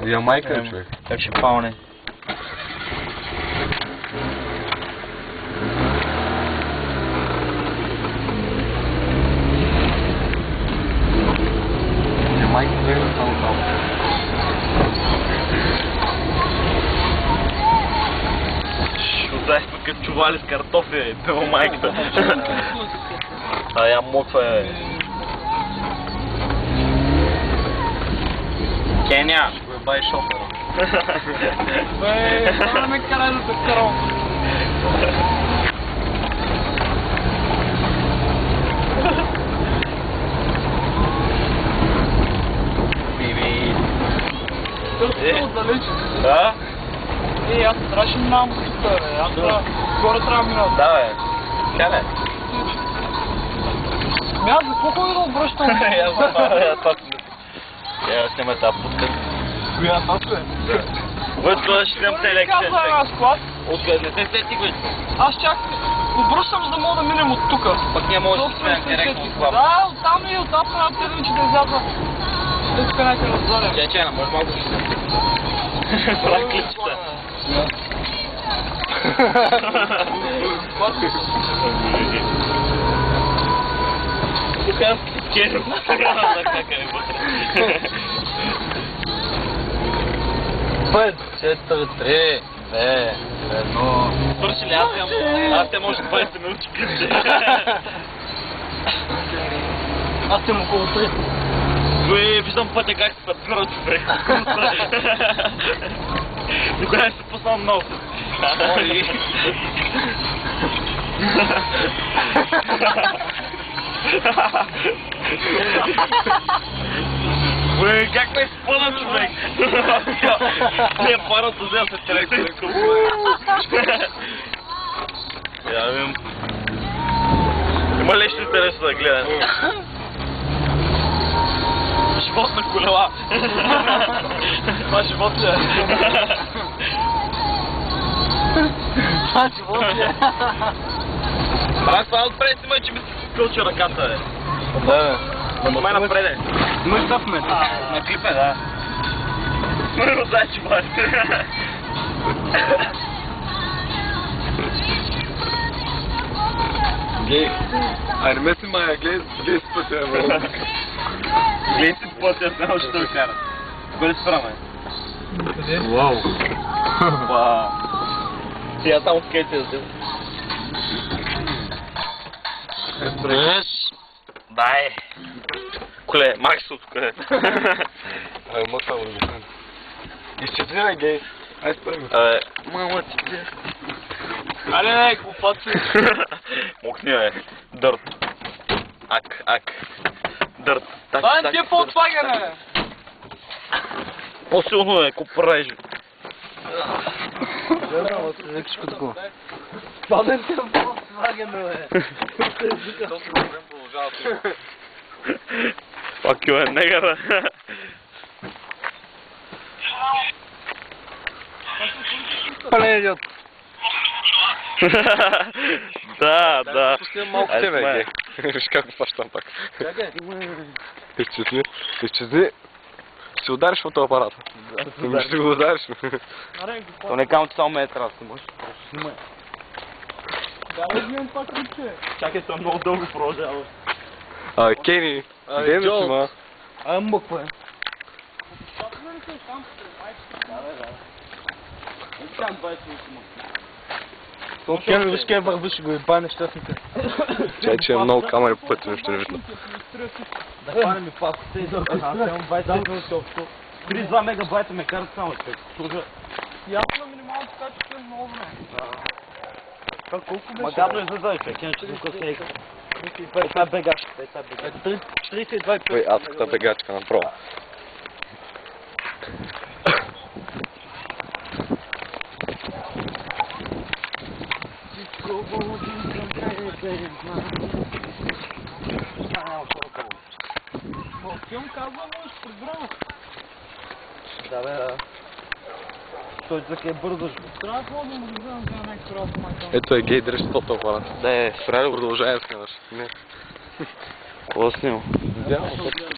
Ямайка, човек. Как ще палне? Ямайка, гледа само там. Шутай тук чували с картофи, пева майката. А я моква е. Кения! Бе, бай шофера. Бе, това ме кара да те карам. Биби. Търсите отдалече. Да? Аз трябваше минавам с тук, бе. Аз горе трябва да минавам. Да, бе. Кале. Аз за какво ходи да обръщам? Я знам, я точно. Я снимай тази путка. Коя тапка? Вътре ще взем те лекция. Казва една склад. Откъде не се сети, бе? Аз чак обръщам, за да мога да минем от тук. Пък ние може да сме директно от това. Да, оттам и оттам трябва да седим, че да изляза. Те тук някъде раздаря. Чечена, може малко ще се. Правя клипчета. Тук аз керам. Да, как е вътре. 5, 4, 3, 2, 1. Свърши ли? Аз те може 20 минути клипче. Аз съм около 3. Бе, виждам пътя как се пътвира човек. Никога не се пуснал много. Бе, как ме спъна човек? Не, парата взел се трек. Я вим. Има ли нещо интересно да гледам? Живот на колела. Това живот ли е? Това живот ли е? Аз това отпред си мъчи ми се скълча ръката, бе. Да, бе. Май напреде. Имаш тъв мен. На клипе, да. Сме роздачи, бай. Гей. Айде ме си мая, гледай си пътя, бе. Гледай си пътя, знам, че той кара. Бъде спраме. Вау. Вау. Сега там скейте да се. Преш. Дай. Коле, Максов, коле. Ай, ма само да го стане. Изчезни, бе, гей. Ай, спреми. Абе, мама ти бе. Али, не, какво си? Мокни, бе. Дърт. Ак. Дърт. Това не ти е Volkswagen, бе. По-силно е, ко правиш. Това не ти е Volkswagen, бе. Fuck you, е негъра. Пале, идиот. Да. Пусти малко тебе, гей. Виж как го фащам пак. Изчезни. Ще удариш фотоапарата. Ще го удариш. То не кам, че само ме трябва да снимаш. Да, взимам това клипче. Чакай, съм много дълго продължава. Кени, ден да си, ма. Ай, мъква е. Кени, виж къде вървиш, го ебай нещастника. Чай, че е много камери по пътя, нещо не видно. Да хванем и паската и дърка. Аз имам 20 минути общо. 32 мегабайта ме карат само човек. Ясно на минималното качество е много време. Колко беше? Магадно излизай, човек, иначе тук се ека. Това е бегачката, 32 Той адската бегачка направо. Филм казва, но ще прибрано. Да, бе, да. Той така е бързо. Трябва да ходим да вземем за някакъв работа, майка. Ето е гей, дръж фотоапарат. Да, е. Продължай да снимаш. Не. Какво снимам? Видял?